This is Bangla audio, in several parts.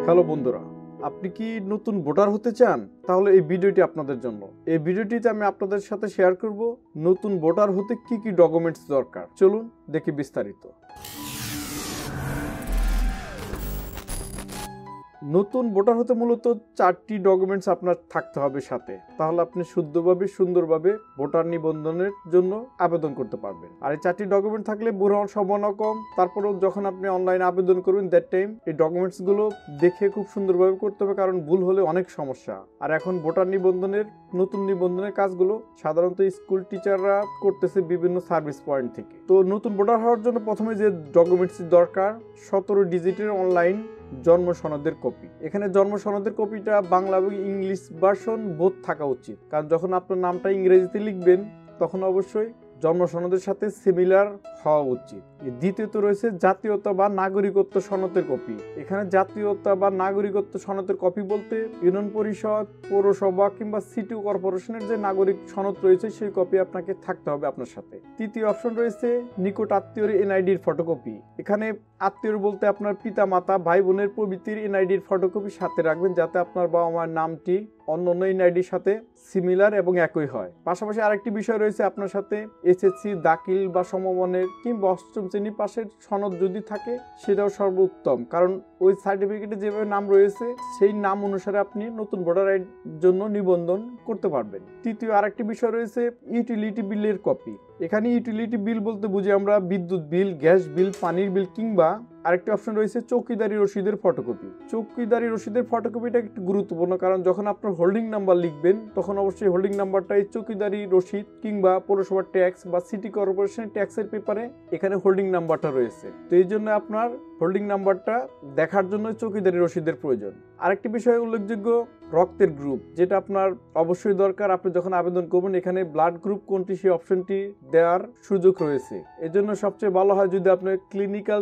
হ্যালো বন্ধুরা, আপনি কি নতুন ভোটার হতে চান? তাহলে এই ভিডিওটি আপনাদের জন্য। এই ভিডিওটিতে আমি আপনাদের সাথে শেয়ার করব নতুন ভোটার হতে কি কি ডকুমেন্টস দরকার। চলুন দেখি বিস্তারিত। নতুন ভোটার হতে মূলত 4টি ডকুমেন্টস আপনার থাকতে হবে সাথে, তাহলে আপনি শুদ্ধভাবে সুন্দরভাবে ভোটার নিবন্ধনের জন্য আবেদন করতে পারবেন। আর এই 4টি ডকুমেন্ট থাকলে ভুল হওয়ার সম্ভাবনা কম। তারপরেও যখন আপনি অনলাইনে আবেদন করবেন দ্যাট টাইম এই ডকুমেন্টসগুলো দেখে খুব সুন্দরভাবে করতে হবে, কারণ ভুল হলে অনেক সমস্যা। আর এখন ভোটার নিবন্ধনের নতুন নিবন্ধনের কাজগুলো সাধারণত স্কুল টিচাররা করতেছে বিভিন্ন সার্ভিস পয়েন্ট থেকে। তো নতুন ভোটার হওয়ার জন্য প্রথমে যে ডকুমেন্টস দরকার 17 ডিজিটের অনলাইন জন্ম সনদের কপি। এখানে জন্ম সনদের কপিটা বাংলা এবং ইংলিশ ভার্সন বোথ থাকা উচিত, কারণ যখন আপনার নামটা ইংরেজিতে লিখবেন তখন অবশ্যই জন্ম সনদের সাথে সিমিলার হওয়া উচিত। দ্বিতীয়ত রয়েছে জাতীয়তা বা নাগরিকত্ব সনদের কপি। এখানে জাতীয়তা বা নাগরিকত্ব সনদের কপি বলতে ইউনিয়ন পরিষদ, পৌরসভা কিংবা সিটি কর্পোরেশনের যে নাগরিক সনদ রয়েছে সেই কপি আপনাকে থাকতে হবে আপনার সাথে। তৃতীয় অপশন রয়েছে নিকট আত্মীয়র এনআইডির ফটোকপি। এখানে আত্মীয় বলতে আপনার পিতা মাতা ভাই বোনের প্রভৃতির এনআইডির ফটোকপি সাথে রাখবেন, যাতে আপনার বাবা মার নামটি অন্য এনআইডির সাথে সিমিলার এবং একই হয়। পাশাপাশি আরেকটি বিষয় রয়েছে, আপনার সাথে এসএসসি দাখিল বা সমমানের কিংবা অষ্টম শ্রেণী পাশের সনদ যদি থাকে সেটাও সর্বোত্তম, কারণ ওই সার্টিফিকেটে যেভাবে নাম রয়েছে সেই নাম অনুসারে আপনি নতুন ভোটার আইডির জন্য নিবন্ধন করতে পারবেন। তৃতীয় আরেকটি বিষয় রয়েছে ইউটিলিটি বিলের কপি। এখানে ইউটিলিটি বিল বলতে বুঝি আমরা বিদ্যুৎ বিল, গ্যাস বিল, পানির বিল কিংবা আরেকটি অপশন রয়েছে চৌকিদারি রসিদের ফটোকপি। চৌকিদারি রসিদের ফটোকপিটা একটু গুরুত্বপূর্ণ, কারণ যখন আপনার হোল্ডিং নাম্বার লিখবেন তখন অবশ্যই হোল্ডিং নাম্বারটা এই চৌকিদারি রসিদ কিংবা পৌরসভার ট্যাক্স বা সিটি কর্পোরেশনের ট্যাক্সের পেপারে এখানে হোল্ডিং নাম্বারটা রয়েছে। তো এই জন্য আপনার হোল্ডিং নাম্বারটা দেখার জন্য চৌকিদারি রসিদের প্রয়োজন। আরেকটি বিষয় উল্লেখযোগ্য রক্তের গ্রুপ, যেটা আপনার অবশ্যই দরকার। আপনি যখন আবেদন করবেন এখানে ব্লাড গ্রুপ কোনটি সেই অপশনটি দেওয়ার সুযোগ রয়েছে। এজন্য সবচেয়ে ভালো হয় যদি আপনি ক্লিনিক্যাল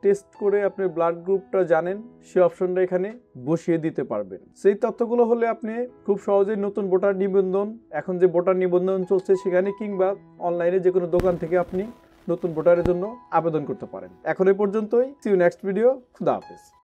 টেস্ট করে আপনি ব্লাড গ্রুপটা জানেন, সেই অপশনটা এখানে বসিয়ে দিতে পারবেন। সেই তথ্যগুলো হলে আপনি খুব সহজেই নতুন ভোটার নিবন্ধন, এখন যে ভোটার নিবন্ধন চলছে সেখানে কিংবা অনলাইনে যে কোনো দোকান থেকে আপনি নতুন ভোটারের জন্য আবেদন করতে পারেন। এখন এই পর্যন্তই। See you next video. খুদা হাফেজ।